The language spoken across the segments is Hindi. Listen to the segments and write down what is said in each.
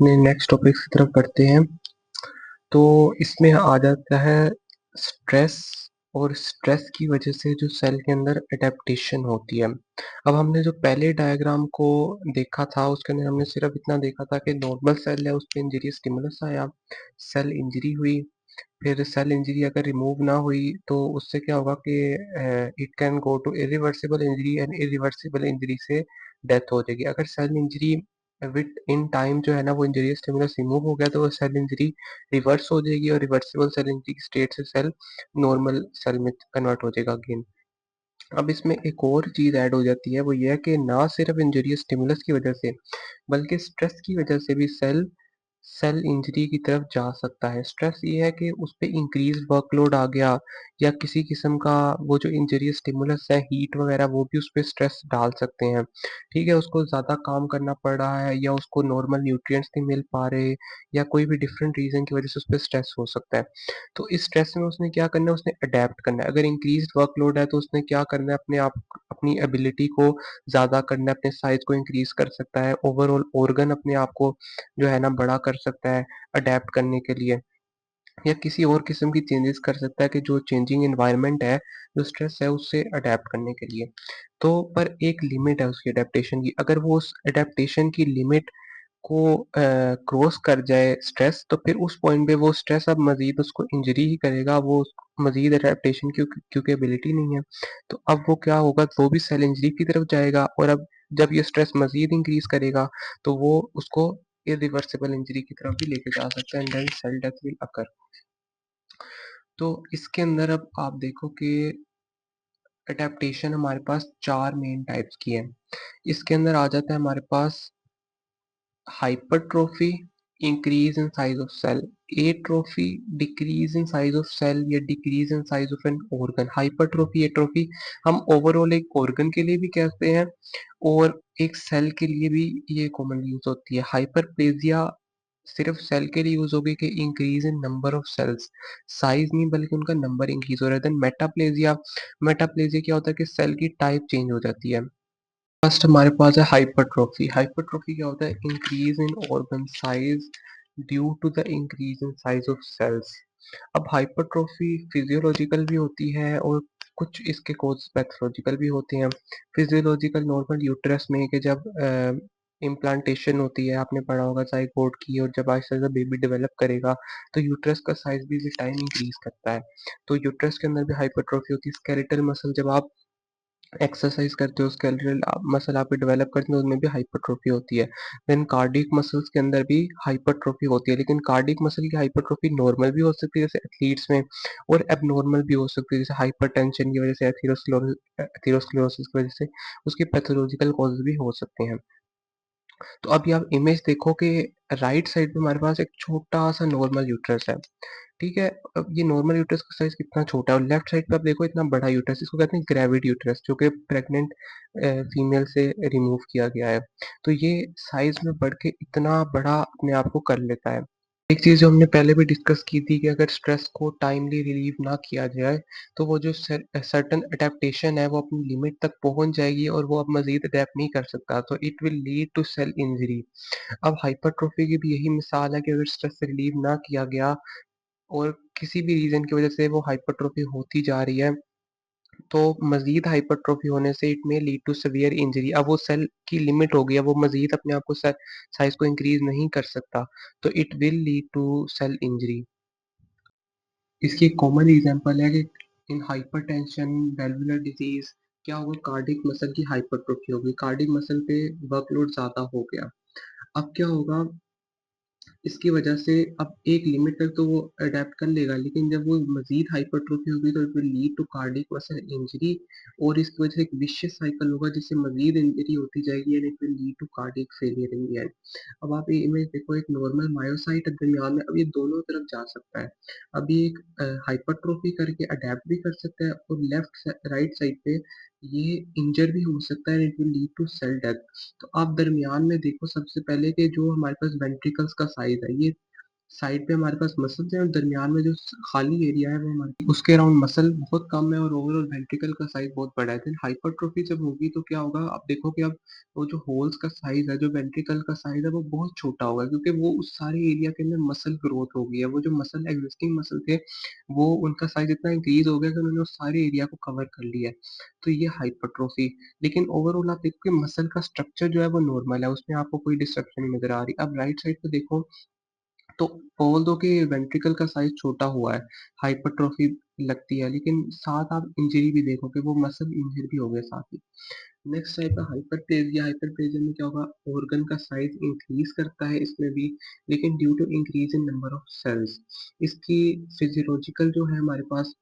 अपने नेक्स्ट टॉपिक की तरफ बढ़ते हैं। तो इसमें आ जाता है स्ट्रेस और स्ट्रेस की वजह से जो सेल के अंदर एडेप्टेशन होती है। अब हमने जो पहले डायग्राम को देखा था उसके अंदर हमने सिर्फ इतना देखा था कि नॉर्मल सेल है, उस पे इंजरी स्टिमुलस आया, सेल इंजरी हुई, फिर सेल इंजरी अगर रिमूव ना हुई तो उससे क्या होगा कि it can go to irreversible injury and irreversible injury से डेथ हो जाएगी। अगर cell injury within time जो है ना वो इंजरियस स्टिमुलस रिमूव हो गया तो वो सेल इंजरी रिवर्स हो जाएगी और रिवर्सिबल सेल इंजरी की स्टेट से सेल नॉर्मल सेल में कन्वर्ट हो जाएगा अगेन। अब इसमें एक और चीज ऐड हो जाती है, वो ये है कि ना सिर्फ इंजरियस स्टिमुलस की वजह से बल्कि स्ट्रेस की वजह से भी सेल सेल इंजरी की तरफ जा सकता है। स्ट्रेस ये है कि उस पे इंक्रीज वर्कलोड आ गया या किसी किस्म का वो जो इंजरियस स्टिमुलस है हीट वगैरह वो भी उस पे स्ट्रेस डाल सकते हैं। ठीक है, उसको ज़्यादा काम करना पड़ रहा है या उसको नॉर्मल न्यूट्रिएंट्स नहीं मिल पा रहे या कोई भी डिफरेंट रीज़न की वजह से उस पे स्ट्रेस हो सकता है। तो इस स्ट्रेस में उसने क्या करना है, उसने अडैप्ट करना है। अगर इंक्रीज़्ड वर्कलोड है तो उसने क्या करना है, अपने आप अपनी एबिलिटी को ज़्यादा करना है, अपने साइज़ को इंक्रीज़ कर सकता है, ओवरऑल ऑर्गन अपने आप को जो है ना बड़ा कर सकता है अडैप्ट करने के लिए या किसी और किस्म की चेंजेस कर सकता है कि जो चेंजिंग एनवायरनमेंट है, जो स्ट्रेस है उससे अडैप्ट करने के लिए। तो पर एक लिमिट है उसकी अडैप्टेशन की, अगर वो उस अडैप्टेशन की लिमिट को क्रॉस कर जाए स्ट्रेस तो फिर उस पॉइंट पे वो स्ट्रेस अब मज़ीद उसको इंजरी ही करेगा, वो मज़ीद अडैप्टेशन की क्योंकि एबिलिटी नहीं है। तो अब वो क्या होगा, वो भी सेल इंजरी की तरफ जाएगा और अब जब ये स्ट्रेस मज़ीद इंक्रीज़ करेगा तो वो उसको इरिवर्सिबल इंजरी की तरफ भी लेके जा सकता है and then cell death will occur. तो इसके अंदर अब आप देखो कि एडेप्टेशन हमारे पास 4 मेन टाइप्स की है। इसके अंदर आ जाता है हमारे पास hypertrophy, increase in size of cell, atrophy, decrease in size of cell या decrease in size of an organ. Hypertrophy atrophy हम ओवरऑल एक ऑर्गन के लिए भी कहते हैं और एक सेल के लिए भी ये कॉमनली यूज होती है। हाइपरप्लेजिया सिर्फ सेल के लिए यूज होगी कि increase in number of cells, size नहीं बल्कि उनका नंबर इंक्रीज हो रहा है। देन मेटाप्लेजिया, मेटाप्लेजिया क्या होता है कि सेल की टाइप चेंज हो जाती है। फर्स्ट हमारे पास है हाइपरट्रोफी। हाइपरट्रोफी क्या होता है, increase in organ size due to the increase in size of cells. अब हाइपरट्रोफी फिजियोलॉजिकल भी होती है और कुछ इसके कोज पैथोलॉजिकल भी होते हैं। फिजियोलॉजिकल नॉर्मल यूट्रस में कि जब इम्प्लांटेशन होती है, आपने पढ़ा होगा जाइगोट की, और जब आहिस्ता आहिस्ता बेबी डेवलप करेगा तो यूट्रस का साइज भी विद टाइम इंक्रीज करता है। तो यूट्रस के अंदर भी हाइपरट्रोफी होती है। स्केलेटल मसल जब आप एक्सरसाइज करते हो, स्केलेटल मसल आप डेवलप करते हो, उसमें भी हाइपरट्रोफी होती है। देन कार्डियक मसल्स के अंदर भी हाइपरट्रोफी होती है, लेकिन कार्डियक मसल की हाइपरट्रोफी नॉर्मल भी हो सकती है जैसे एथलीट्स में और एबनॉर्मल भी हो सकती है जैसे हाइपरटेंशन की वजह से, एथेरोस्क्लेरोसिस की वजह से। उसके पैथोलॉजिकल कॉजेज भी हो सकते हैं। तो अभी आप इमेज देखो कि राइट साइड पे हमारे पास एक छोटा सा नॉर्मल यूट्रस है। ठीक है, अब ये नॉर्मल यूट्रस का साइज कितना छोटा है और लेफ्ट साइड पे आप देखो इतना बड़ा यूट्रस, इसको कहते हैं ग्रेविड यूट्रस, जो कि प्रेग्नेंट फीमेल से रिमूव किया गया है। तो ये साइज में बढ़ के इतना बड़ा अपने आप को कर लेता है। एक चीज जो हमने पहले भी डिस्कस की थी कि अगर स्ट्रेस को टाइमली रिलीव ना किया जाए तो वो जो सर्टन अडेप्टेशन है वो अपनी लिमिट तक पहुंच जाएगी और वो अब मजीद अडेप्ट नहीं कर सकता, तो it will lead to cell injury. अब हाइपरट्रोफी की भी यही मिसाल है कि अगर स्ट्रेस रिलीव ना किया गया और किसी भी रीज़न की वजह से वो हाइपरट्रोफी होती जा रही है, तो मज़ीद हाइपरट्रोफी होने से it may lead to severe injury. अब वो सेल की लिमिट हो गई है, वो मज़ीद अपने आप को साइज़ को इंक्रीज़ नहीं कर सकता, तो it will lead to cell injury. इसकी एक कॉमन एग्जांपल है कि इन हाइपरटेंशन, वैल्वुलर डिजीज़ क्या होगा, कार्डियक मसल की हाइपरट्रोफी होगी, कार्डियक मसल पे वर्कलोड ज़्यादा हो गया। अब क्या होगा, इसकी वजह से अब एक लिमिट तक तो वो अडैप्ट कर लेगा, लेकिन जब वो मज़ीद हाइपरट्रोफी होगी तो it will lead to cardiac muscle injury और इसकी वजह से एक विशियस साइकिल होगा जिससे मज़ीद इंजरी होती जाएगी and it will lead to cardiac failure in the end. अब आप ये इमेज देखो, एक नॉर्मल मायोसाइट है दरमियान में, अब ये दोनों तरफ जा सकता है। अब ये एक हाइपरट्रोफी करके अडैप्ट भी कर सकता है और राइट साइड पे ये इंजर भी हो सकता है and it will lead to cell death. तो आप दरमियान में देखो सबसे पहले कि जो हमारे पास वेंट्रिकल्स का साइज है, ये साइड पे हमारे पास मसल्स हैं और दरमियान में जो खाली एरिया है वो हमारे उसके अराउंड मसल बहुत कम है और ओवरऑल वेंट्रिकल का साइज बहुत बड़ा है। देन हाइपरट्रोफी जब होगी तो क्या होगा, आप देखोगे अब वो जो होल्स का साइज है, जो वेंट्रिकल का साइज है वो बहुत छोटा होगा, क्योंकि वो उस सारे एरिया के अंदर मसल ग्रोथ हो गई है। वो जो मसल एग्जिस्टिंग मसल थे वो उनका साइज इतना इंक्रीज हो गया कि उन्होंने उस सारे एरिया को कवर कर लिया है। तो ये हाइपरट्रोफी। लेकिन ओवरऑल आप देखो कि मसल का स्ट्रक्चर जो है वो नॉर्मल है, उसमें आपको कोई डिस्ट्रक्शन नहीं नजर आ रही। अब राइट साइड पे देखो तो ऑल्दो कि वेंट्रिकल का साइज छोटा हुआ है, हाइपरट्रोफी लगती है, लेकिन साथ आप इंजरी भी देखोगे, वो मसल इंजर भी हो गए साथ ही। नेक्स्ट टाइप का हाइपरप्लेजिया। हाइपरप्लेजिया में क्या होगा, ऑर्गन का साइज इंक्रीज करता है इसमें भी, लेकिन due to increase in number of cells. इसकी फिजियोलॉजिकल जो है हमारे पास,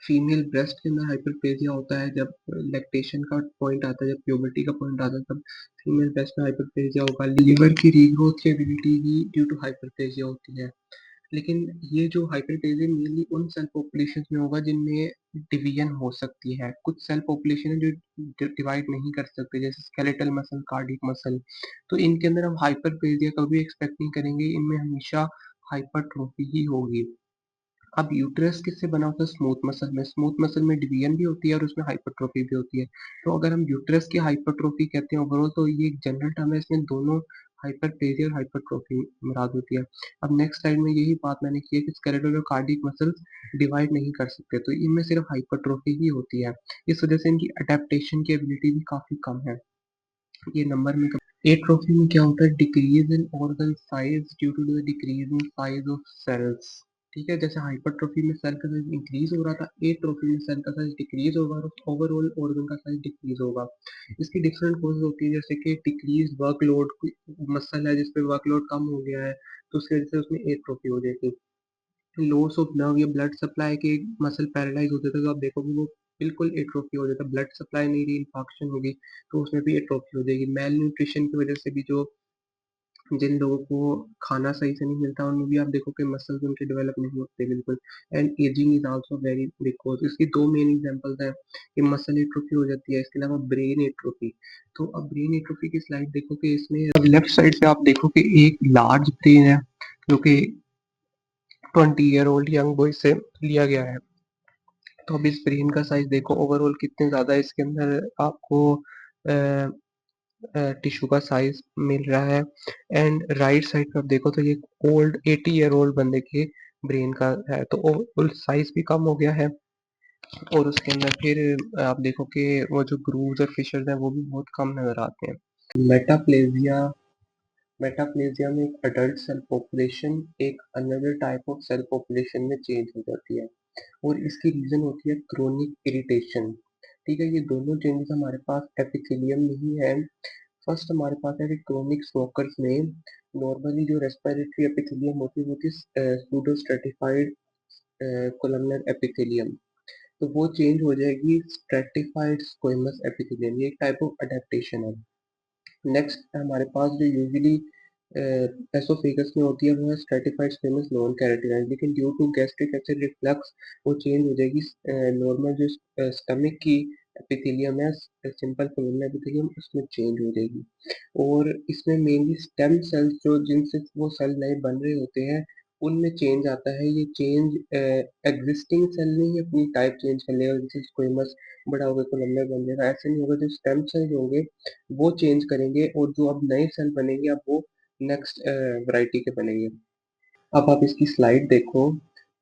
फीमेल ब्रेस्ट के अंदर हाइपरप्लेजिया होता है जब लैक्टेशन का पॉइंट आता है, जब प्यूबर्टी का पॉइंट आता है, तब फीमेल ब्रेस्ट में हाइपरप्लेजिया होगा। लिवर की रीग्रोथ की एबिलिटी भी ड्यू टू हाइपरप्लेजिया होती है। लेकिन ये जो हाइपरप्लेजिया मेनली उन सेल पॉपुलेशन में होगा जिनमें डिवीजन हो सकती है। कुछ सेल पॉपुलेशन है जो डिवाइड नहीं कर सकते, जैसे स्केलेटल मसल, कार्डिक मसल। तो इनके अंदर हम हाइपरप्लेजिया कभी एक्सपेक्ट नहीं करेंगे, इनमें हमेशा हाइपरट्रोफी ही होगी। अब यूट्रस किससे बना होता है, स्मूथ मसल में। स्मूथ मसल में डिवीजन भी होती है और उसमें हाइपरट्रोफी भी होती है। तो अगर हम यूट्रस की हाइपरट्रोफी कहते हैं ओवरऑल, तो ये एक जनरल टर्म है, इसमें दोनों हाइपरप्लेजिया और हाइपरट्रोफी मुराद होती है। अब नेक्स्ट स्लाइड में यही बात मैंने की है कि स्केलेटल और कार्डिक मसल्स डिवाइड नहीं कर सकते, तो इनमें सिर्फ हाइपरट्रोफी ही होती है। इस वजह से इनकी अडेप्टेशन की एबिलिटी भी काफी कम है। ये नंबर में एट्रोफी में क्या होता है, decrease in organ size due to the decrease in size of cells. ठीक है, जैसे हाइपरट्रोफी में सेल का साइज इंक्रीज हो रहा था, एट्रोफी में सेल का साइज डिक्रीज होगा और ओवरऑल ऑर्गन का साइज डिक्रीज होगा। इसकी डिफरेंट कॉजेज होती है, जैसे कि डिक्रीज वर्कलोड, मसल है जिसपे वर्कलोड कम हो गया है तो उसकी वजह से उसमें एट्रोफी हो जाएगी। लॉस ऑफ नर्व या ब्लड सप्लाई के मसल पैरालाइज हो जाता है तो आप देखोगे वो बिल्कुल एट्रोफी हो जाता है, ब्लड सप्लाई नहीं रही, इंफाक्शन होगी तो उसमें भी एट्रोफी हो जाएगी। मेल न्यूट्रिशन की वजह से भी जो जिन लोगों को खाना सही से नहीं मिलता उनमें भी आप देखो कि मसल्स उनके डेवलप नहीं होते बिल्कुल। And ageing is also very big cause. इसकी दो मेन एग्जांपल्स हैं कि मसल एट्रोफी हो जाती है, इसके अलावा ब्रेन एट्रोफी। तो अब ब्रेन एट्रोफी की स्लाइड देखो कि इसमें अब लेफ्ट साइड पे आप देखो कि एक लार्ज ब्रेन है जो कि 20 ईयर ओल्ड यंग बॉय से लिया गया है। तो अब इस ब्रेन का साइज देखो ओवरऑल कितने ज्यादा है, इसके अंदर आपको टिश्यू का साइज मिल रहा है। एंड राइट साइड पे आप देखो तो ये ओल्ड 80 ईयर ओल्ड बंदे के ब्रेन का है, तो ओवरऑल साइज भी कम हो गया है। और उसके अंदर फिर आप देखो कि वो जो ग्रूव्स और फिशर्स हैं वो भी बहुत कम नजर आते हैं। मेटाप्लेजिया। मेटाप्लेजिया में एक अडल्ट सेल पॉपुलेशन एक another type of cell population में चेंज हो जाती है और इसकी रीजन होती है क्रोनिक इरिटेशन। ठीक है, ये दोनों चेंजेस हमारे पास एपिथेलियम में ही है। फर्स्ट हमारे पास है कि क्रोनिक स्मोकर्स में नॉर्मली जो रेस्पिरेटरी एपिथेलियम होती है वो थी सूडो स्ट्रेटिफाइड कोलमनर एपिथेलियम, तो वो चेंज हो जाएगी स्ट्रेटिफाइड स्क्वेमस एपिथेलियम। ये एक टाइप ऑफ अडेप्टेशन है। नेक्स्ट हमारे पास जो यूजुअली एसोफेगस में होती है वो है स्ट्रेटिफाइड स्क्वेमस नॉन कैरोटिनाइज, लेकिन due to gastric acid reflux वो चेंज हो जाएगी नॉर्मल जो स्टमक की एपिथेलियम है, सिंपल कोलोनल एपिथेलियम, उसमें चेंज हो जाएगी। और इसमें मेनली स्टेम सेल्स जो जिनसे वो सेल नए बन रहे होते हैं उनमें चेंज आता है। ये चेंज एग्जिस्टिंग सेल नहीं अपनी टाइप चेंज कर लेगा, जैसे स्क्वेमस बड़ा होगा कोलमनर बन जाएगा, ऐसे नहीं होगा। जो स्टेम सेल्स होंगे वो चेंज करेंगे और जो अब नए सेल बनेंगे अब वो नेक्स्ट वैरायटी के बनेंगे। अब आप इसकी स्लाइड देखो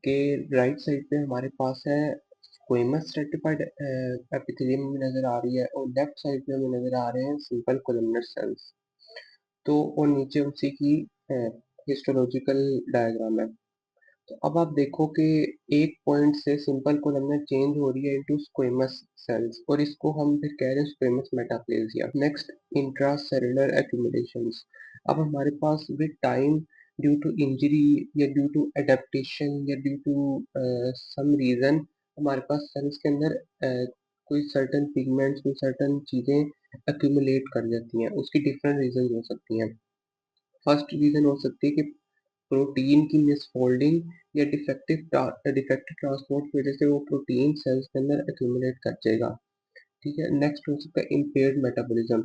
कि राइट साइड पे हमारे पास है स्क्वेमस स्ट्रेटिफाइड एपिथेलियम में नजर आ रही है और लेफ्ट साइड पे हमें नजर आ रहे हैं सिंपल कोलमनर सेल्स। तो और नीचे उसी की हिस्टोलॉजिकल डायग्राम है। तो अब आप देखो कि एक पॉइंट से सिंपल कोलमनर चेंज हो रही है इनटू स्क्वेमस सेल्स और इसको हम फिर कह रहे हैं squamous metaplasia. Next, intracellular accumulations. अब हमारे पास with time due to injury या ड्यू टू एडेप्टेशन या ड्यू टू सम रीजन हमारे पास सेल्स के अंदर कोई सर्टन पिगमेंट्स, कोई सर्टन चीजें एक्यूमुलेट कर जाती हैं। उसकी डिफरेंट रीजन हो सकती हैं। फर्स्ट रीजन हो सकती है कि प्रोटीन की मिसफोल्डिंग या डिफेक्टिव ट्रांसपोर्ट की वजह से वो प्रोटीन सेल्स के अंदर एक्यूमुलेट कर जाएगा। ठीक है, नेक्स्ट हो सकता है इम्पेयर्ड मेटाबॉलिज्म।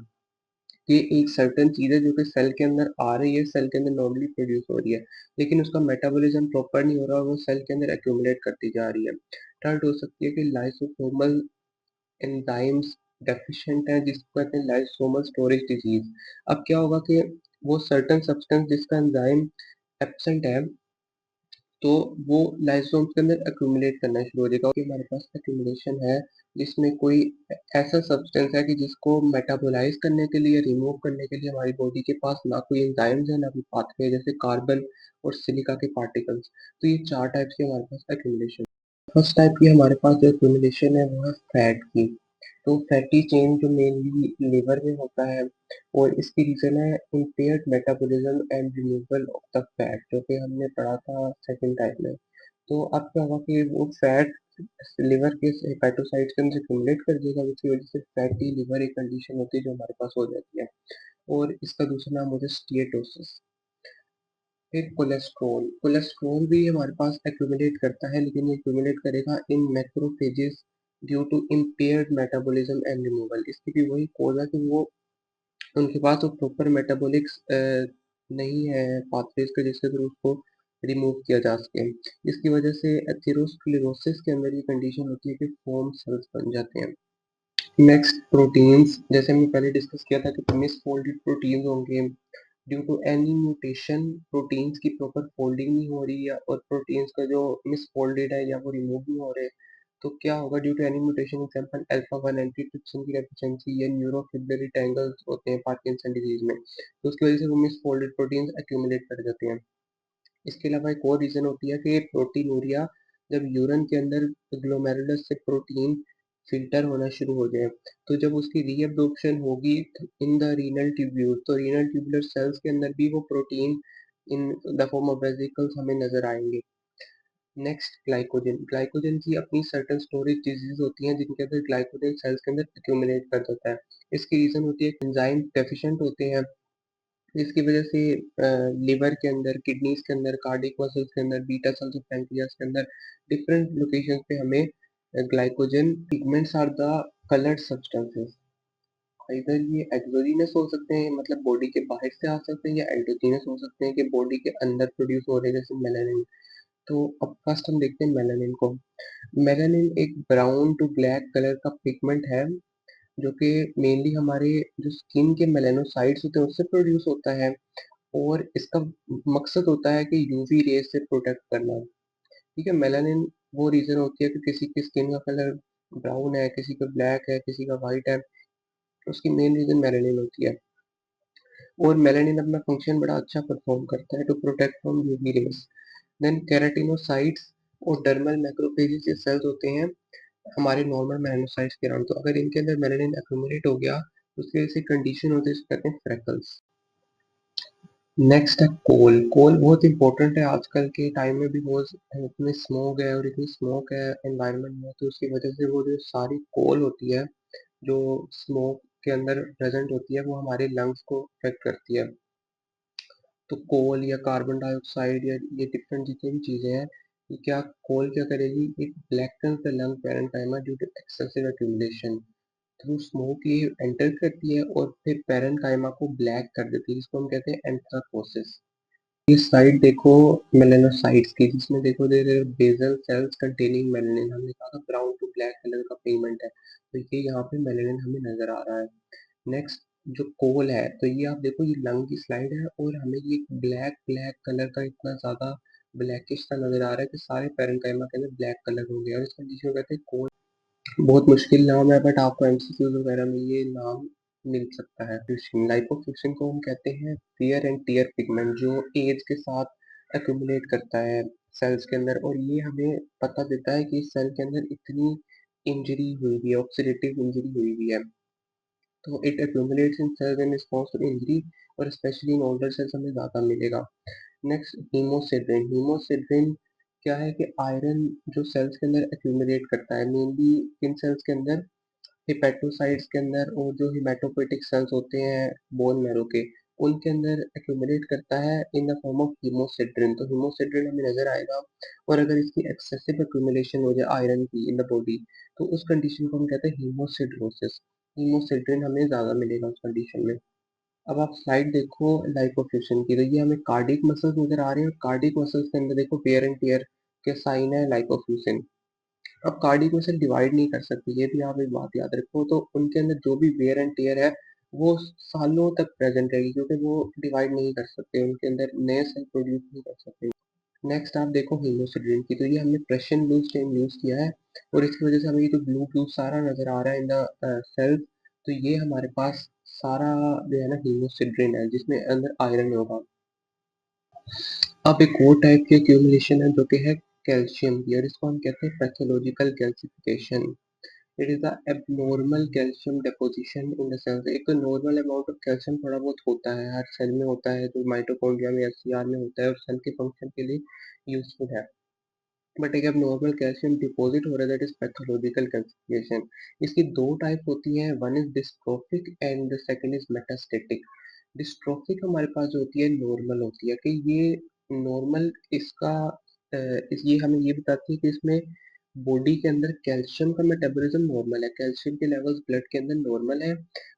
ये एक सर्टेन चीज़ है जो कि सेल के अंदर आ रही है, सेल के अंदर नॉर्मली प्रोड्यूस हो रही है, लेकिन उसका मेटाबॉलिज्म प्रॉपर नहीं हो रहा और वो सेल के अंदर एक्यूमुलेट करती जा रही है। थर्ड हो सकती है कि लाइसोसोमल एंजाइम्स डेफिशिएंट है, जिसको कहते हैं लाइसोसोमल स्टोरेज डिजीज। अब क्या होगा कि वो सर्टेन सब्सटेंस जिसका एंजाइम एब्सेंट है, तो वो लाइसोसोम्स के अंदर एक्यूमुलेट करना शुरू हो जाएगा कि हमारे पास एक्यूमुलेशन है जिसमें कोई ऐसा सब्सटेंस है कि जिसको मेटाबोलाइज करने के लिए, रिमूव करने के लिए हमारी बॉडी के पास ना कोई एंजाइम्स है, ना कोई पाथवे, जैसे कार्बन और सिलिका के पार्टिकल्स। तो ये 4 टाइप्स के हमारे पास एक्यूमुलेशन। फर्स्ट टाइप की हमारे पास जो एक्यूमुलेशन है वो है फैट की। तो फैटी चेन जो मेनली लिवर में होता है, और इसकी रीजन है impaired metabolism and removal of the fat, जो कि हमने पढ़ा था सेकंड टाइप में। तो अब क्या होगा कि वो फैट लिवर के हेपेटोसाइट्स के अंदर एक्यूमुलेट कर देगा, जिसकी वजह से फैटी लिवर एक कंडीशन होती है जो हमारे पास हो जाती है। और इसका दूसरा नाम होता है स्टीएटोसिस। फिर कोलेस्ट्रॉल। कोलेस्ट्रॉल भी हमारे पास एक्यूमुलेट करता है, लेकिन ये एक्यूमुलेट करेगा in macrophages due to impaired metabolism and removal. इसकी भी वही कॉज है कि वो उनके पास वो प्रॉपर मेटाबॉलिक्स नहीं है पाथवेज का, जिसके थ्रू उसको रिमूव किया जा सके। इसकी वजह से एथेरोस्क्लेरोसिस के अंदर ये कंडीशन होती है कि फोम सेल्स बन जाते हैं। नेक्स्ट प्रोटीन्स, जैसे हमने पहले डिस्कस किया था कि मिसफोल्डेड प्रोटीन्स होंगे due to any mutation. Proteins की प्रॉपर फोल्डिंग नहीं हो रही है और प्रोटीन्स का जो मिसफोल्डेड है या वो रिमूव नहीं हो रहे, तो क्या होगा due to any mutation, example alpha 1 antitrypsin की डेफिशिएंसी या न्यूरोफिब्रिलरी टैंगल्स होते हैं पार्किंसन डिजीज में, तो उसकी वजह से वो मिसफोल्डेड प्रोटीन्स एक्यूमुलेट कर जाते हैं। इसके अलावा एक और रीजन होती है कि प्रोटीनूरिया, जब यूरिन के अंदर ग्लोमेरुलस से प्रोटीन फिल्टर होना शुरू हो जाए, तो जब उसकी रीअब्जॉर्प्शन होगी इन द रीनल ट्यूब्यूल, तो रीनल ट्यूबुलर सेल्स के अंदर भी वो protein in the form of vesicles हमें नजर आएंगे। Next glycogen. ग्लाइकोजन की अपनी सर्टेन स्टोरेज डिजीज होती हैं जिनके अंदर ग्लाइकोजन सेल्स के अंदर एक्यूमुलेट कर जाता है। इसकी रीजन होती है एंजाइम डेफिशिएंट होते हैं, जिसकी वजह से लिवर के अंदर, किडनीज के अंदर, कार्डियक मसल्स के अंदर, बीटा सेल्स ऑफ पैंक्रियास के अंदर डिफरेंट लोकेशंस पे हमें glycogen pigments are the coloured substances. इधर ये एक्सोजीनस हो सकते हैं, मतलब बॉडी के बाहर से आ सकते हैं, या एंडोजीनस हो सकते हैं कि बॉडी के अंदर प्रोड्यूस हो रहे हैं, जैसे मेलानिन। तो अब फर्स्ट हम देखते हैं मेलानिन को। मेलानिन एक ब्राउन टू ब्लैक कलर का पिगमेंट है जो कि मेनली हमारे जो स्किन के मेलानोसाइट्स होते हैं उससे प्रोड्यूस होता है, और इसका मकसद होता है कि यूवी रेज से प्रोटेक्ट करना। ठीक है, मेलानिन वो रीजन होती है कि किसी की स्किन का कलर ब्राउन है, किसी का ब्लैक है, किसी का व्हाइट है, उसकी मेन रीजन मेलानिन होती है। और मेलानिन अपना फंक्शन बड़ा अच्छा परफॉर्म करता है to protect from UV rays. Then keratinocytes और डर्मल मैक्रोफेजेस ये सेल्स होते हैं हमारे नॉर्मल मेलानोसाइट्स के अराउंड। तो अगर इनके अंदर मेलानिन एक्यूमुलेट हो गया तो उसकी वजह से कंडीशन होती है, इसको कहते हैं फ्रेकल्स। नेक्स्ट है कोल। कोल बहुत इंपॉर्टेंट है आजकल के टाइम में भी, बहुत इतनी स्मोक है और इतनी स्मोक है एनवायरनमेंट में, तो उसकी वजह से वो जो सारी कोल होती है जो स्मोक के अंदर प्रेजेंट होती है वो हमारे लंग्स को अफेक्ट करती है। तो कोल या कार्बन डाइऑक्साइड या ये डिफरेंट जितनी भी चीजें हैं, ये क्या कोल क्या करेगी, एक blacken the lung parenchyma due to excessive accumulation. Through smoke ये एंटर करती है और फिर पैरेन्काइमा को ब्लैक कर देती है, जिसको हम कहते हैं एंथ्राकोसिस। ये साइड देखो मेलानोसाइट्स की, जिसमें देखो देर बेसल सेल्स कंटेनिंग मेलानिन, हमने कहा था ब्राउन टू ब्लैक कलर का पिगमेंट है, तो ये यहाँ पे मेलानिन हमें नजर आ रहा है। नेक्स्ट जो कोल है, तो ये आप देखो ये लंग की स्लाइड है और हमें ये ब्लैक ब्लैक कलर का इतना ज्यादा ब्लैकिश सा नजर आ रहा है कि सारे पैरेन्काइमा के अंदर ब्लैक कलर हो गया, और इस कंडीशन को कहते हैं कोल। बहुत मुश्किल नाम है बट आपको एमसीक्यूज वगैरह में ये नाम मिल सकता है। फिशिंग, लाइपोफिशिंग को हम कहते हैं वियर एंड टियर पिगमेंट, जो एज के साथ एक्यूमुलेट करता है सेल्स के अंदर, और ये हमें पता देता है कि सेल के अंदर इतनी इंजरी हुई हुई है, ऑक्सीडेटिव इंजरी हुई हुई है। तो it accumulates in cells in response to injury, और स्पेशली इन ओल्डर सेल्स हमें ज़्यादा मिलेगा। Next haemosiderin. हीमोसिड्रिन क्या है कि आयरन जो सेल्स के अंदर एक्यूमुलेट करता है, मेनली किन सेल्स के अंदर, हिपेटोसाइट्स के अंदर, और जो हिमेटोपोइटिक सेल्स होते हैं बोन मैरो के, उनके अंदर एक्यूमुलेट करता है in the form of haemosiderin. तो हीमोसिड्रिन हमें नजर आएगा, और अगर इसकी एक्सेसिव एक्यूमुलेशन हो जाए आयरन की इन द बॉडी, तो उस कंडीशन को हम कहते हैं हीमोसिड्रोसिस। हीमोसिड्रिन हमें ज्यादा मिलेगा उस कंडीशन में। अब आप स्लाइड देखो लाइपोफ्यूशन की, तो ये हमें कार्डिक मसल्स नजर आ रहे हैं, और कार्डिक मसल्स के अंदर देखो वेयर एंड टियर के साइन है लाइपोफ्यूजन। अब कार्डिक मसल डिवाइड नहीं कर सकते, ये भी आप एक बात याद रखो, तो उनके अंदर जो भी वेयर एंड टियर है वो सालों तक प्रेजेंट रहेगी, क्योंकि वो डिवाइड नहीं कर सकते, उनके अंदर नए सेल प्रोड्यूस नहीं कर सकते। नेक्स्ट आप देखो हीमोसिडेंट की, तो ये हमने प्रेशियन ब्लू स्टेन यूज किया है, और इसकी वजह से हमें ये जो ब्लू ब्लू सारा नजर आ रहा है इन द सेल्स, तो ये हमारे पास सारा जो है ना हीमोसिडेंट है, जिसमें अंदर आयरन होगा। अब एक और टाइप की एक्यूमुलेशन है जो कि है कैल्शियम की, और इसको हम कहते हैं pathological calcification. It is the abnormal calcium deposition in the cells. एक तो नॉर्मल अमाउंट ऑफ कैल्शियम थोड़ा बहुत होता है, हर सेल में होता है, जो माइटोकॉन्ड्रिया में एचसीआर में होता है और सेल के फंक्शन के लिए यूजफुल है। बट एक नॉर्मल कैल्शियम डिपॉजिट हो रहा है, दैट इज पैथोलॉजिकल कैल्सिफिकेशन। इसकी दो टाइप होती है, one is dystrophic and the second is metastatic. Dystrophic हमारे पास जो होती है नॉर्मल होती है, कि ये नॉर्मल इसका ये हमें ये बताती है कि इसमें बॉडी के अंदर कैल्शियम का मेटाबॉलिज्म नॉर्मल है, कैल्शियम के लेवल्स ब्लड के अंदर नॉर्मल है,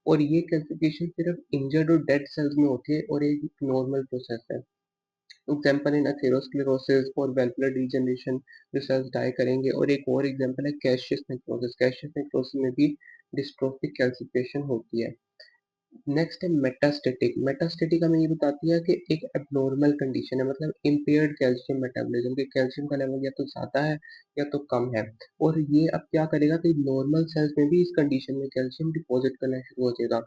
और ये कैल्सिफिकेशन सिर्फ इंजर्ड और डेड सेल्स में होती है, और एक नॉर्मल प्रोसेस है। एग्जाम्पल इन एथेरोस्क्लेरोसिस और वेलपुलर डिजनरेशन, जो सेल्स डाई करेंगे, और एक और एग्जाम्पल है कैशियस नेक्रोसिस। कैशियस नेक्रोसिस में भी डिस्ट्रोफिक कैल्सिफिकेशन होती है। नेक्स्ट है मेटास्टेटिक। मेटास्टेटिक हमें ये बताती है कि एक एबनॉर्मल कंडीशन है, मतलब इम्पेयर्ड कैल्शियम मेटाबॉलिज्म, के कैल्शियम का लेवल या तो ज्यादा है या तो कम है, और ये अब क्या करेगा कि नॉर्मल सेल्स में भी इस कंडीशन में कैल्शियम डिपॉजिट करना शुरू हो जाएगा।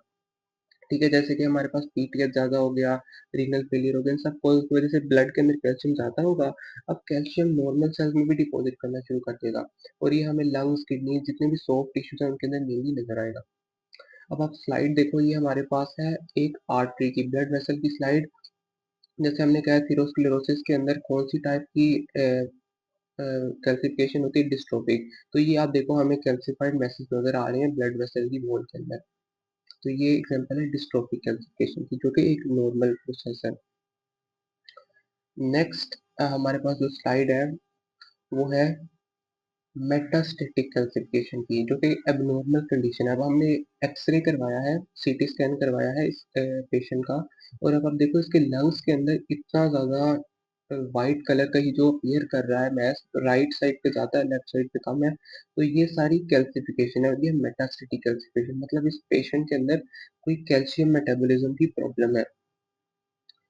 ठीक है, जैसे कि हमारे पास पीटीएच ज्यादा हो गया, रीनल फेलियर हो गया, इन सब को की वजह से ब्लड के अंदर कैल्शियम ज्यादा होगा। अब कैल्शियम नॉर्मल सेल्स में भी डिपॉजिट करना शुरू कर देगा, और ये हमें लंग्स, किडनी, जितने भी सॉफ्ट टिश्यूज है उनके अंदर मेनली नजर आएगा। अब आप स्लाइड देखो, ये हमारे पास है एक आर्टरी की, ब्लड वेसल की स्लाइड। जैसे हमने कहा थीरोस्क्लेरोसिस के अंदर कौन सी टाइप की कैल्सिफिकेशन होती है, डिस्ट्रोफिक। तो ये आप देखो, हमें कैल्सिफाइड मैसेज नजर आ रहे हैं ब्लड वेसल की वॉल के अंदर, तो ये एग्जांपल है डिस्ट्रोफिक कैल्सिफिकेशन की, जो कि एक नॉर्मल प्रोसेस है। नेक्स्ट हमारे पास जो स्लाइड है वो है मेटास्टेटिक कैल्सिफिकेशन की, जो कि एबनॉर्मल कंडीशन है। अब हमने एक्सरे करवाया है, सीटी स्कैन करवाया है इस पेशेंट का, और अब आप देखो इसके लंग्स के अंदर इतना ज्यादा वाइट कलर का ही जो अपीयर कर रहा है मैस, राइट साइड पे ज्यादा है, लेफ्ट साइड पे कम है, तो ये सारी कैल्सिफिकेशन है, और ये मेटास्टेटिक कैल्सिफिकेशन, मतलब इस पेशेंट के अंदर कोई कैल्शियम मेटाबॉलिज्म की प्रॉब्लम है,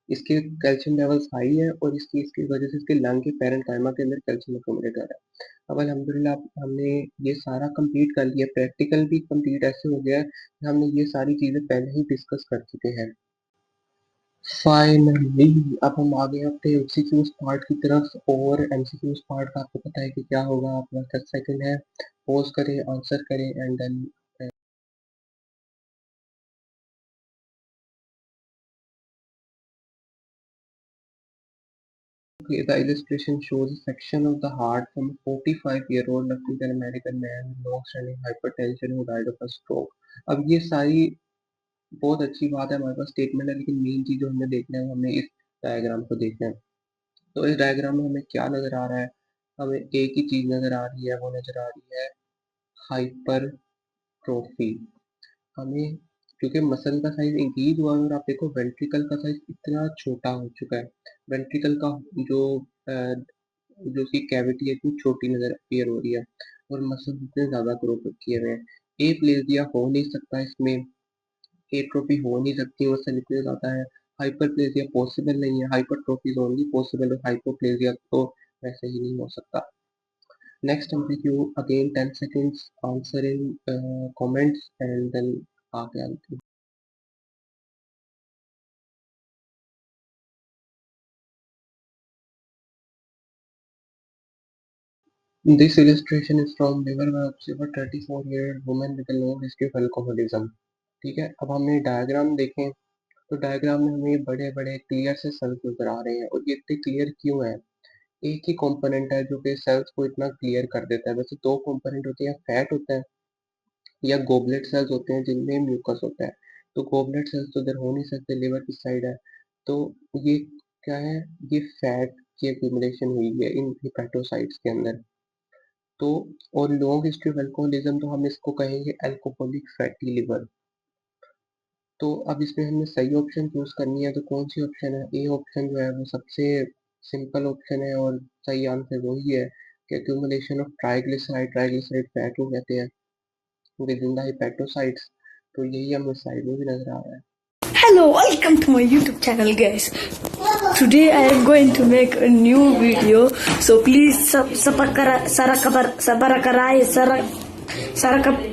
इसके कैल्शियम लेवल्स हाई है, और इसकी वजह से इसके लंग के पैरेंकाइमा के अंदर कैल्शियम अक्यूमुलेट हो रहा है। अब अल्हम्दुलिल्लाह हमने ये सारा कंप्लीट कर लिया, प्रैक्टिकल भी कंप्लीट ऐसे हो गया है कि हमने ये सारी चीजें पहले ही डिस्कस कर चुके हैं। फाइनली अब हम आ गए अपने एमसीक्यूज पार्ट की तरफ, और एमसीक्यूज पार्ट का आपको पता है कि क्या होगा। आपका 10 सेकंड है, पोज करें, आंसर करें, and then okay, the illustration shows a section of the heart from a 45-year-old African American man with long-standing hypertension who died of a stroke. अब ये सारी बहुत अच्छी बात है, हमारे पास स्टेटमेंट है, लेकिन मेन चीज जो हमें देखना है वो हमें इस डायग्राम को देखना है। तो इस डायग्राम में हमें क्या नजर आ रहा है, हमें एक ही चीज नजर आ रही है, वो नजर आ रही है हाइपरट्रोफी। हमें, क्योंकि मसल का साइज इंक्रीज हुआ है, और आप देखो वेंट्रिकल का साइज इतना छोटा हो चुका है, वेंट्रिकल का जो जो उसकी कैविटी है इतनी छोटी नजर अपीयर हो रही है, और मसल इतने ज्यादा ग्रो किए हुए हैं। एप्लेजिया हो नहीं सकता इसमें, एट्रोफी हो नहीं सकती, मसल इतने ज्यादा है। हाइपरप्लेजिया पॉसिबल नहीं है, हाइपरट्रोफी ओनली पॉसिबल है, हाइपोप्लेजिया तो वैसे ही नहीं हो सकता। Next MCQ again 10 seconds, answer in comments, and then आगे आते हैं। This illustration is from liver biopsy of a 34-year-old woman with a long history of alcoholism. ठीक है, अब हमें डायग्राम देखें, तो डायग्राम में हमें बड़े बड़े क्लियर से सेल्स नजर आ रहे हैं, और ये इतने क्लियर क्यों है? एक ही कंपोनेंट है जो कि सेल्स को इतना क्लियर कर देता है। वैसे दो कंपोनेंट होते हैं, फैट होता है या गोबलेट सेल्स होते हैं जिनमें म्यूकस होता है। तो गोबलेट सेल्स तो इधर हो नहीं सकते, लिवर की साइड है, तो ये क्या है, ये फैट की एक्यूमुलेशन हुई है इन हिपेटोसाइट्स के अंदर। तो और लॉन्ग हिस्ट्री ऑफ अल्कोहलिज्म, तो हम इसको कहेंगे अल्कोहलिक फैटी लिवर। तो अब इसमें हमें सही ऑप्शन चूज़ करनी है, तो कौन सी ऑप्शन है? ए ऑप्शन जो है वो सबसे सिंपल ऑप्शन है और सही आंसर वही है कि accumulation of triglyceride, triglyceride fat को कहते हैं विद इन द हेपेटोसाइट्स। तो यही हमें स्लाइड में भी नज़र आ रहा है। Hello, welcome to my YouTube channel, guys. Today I am going to make a new video, so please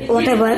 whatever.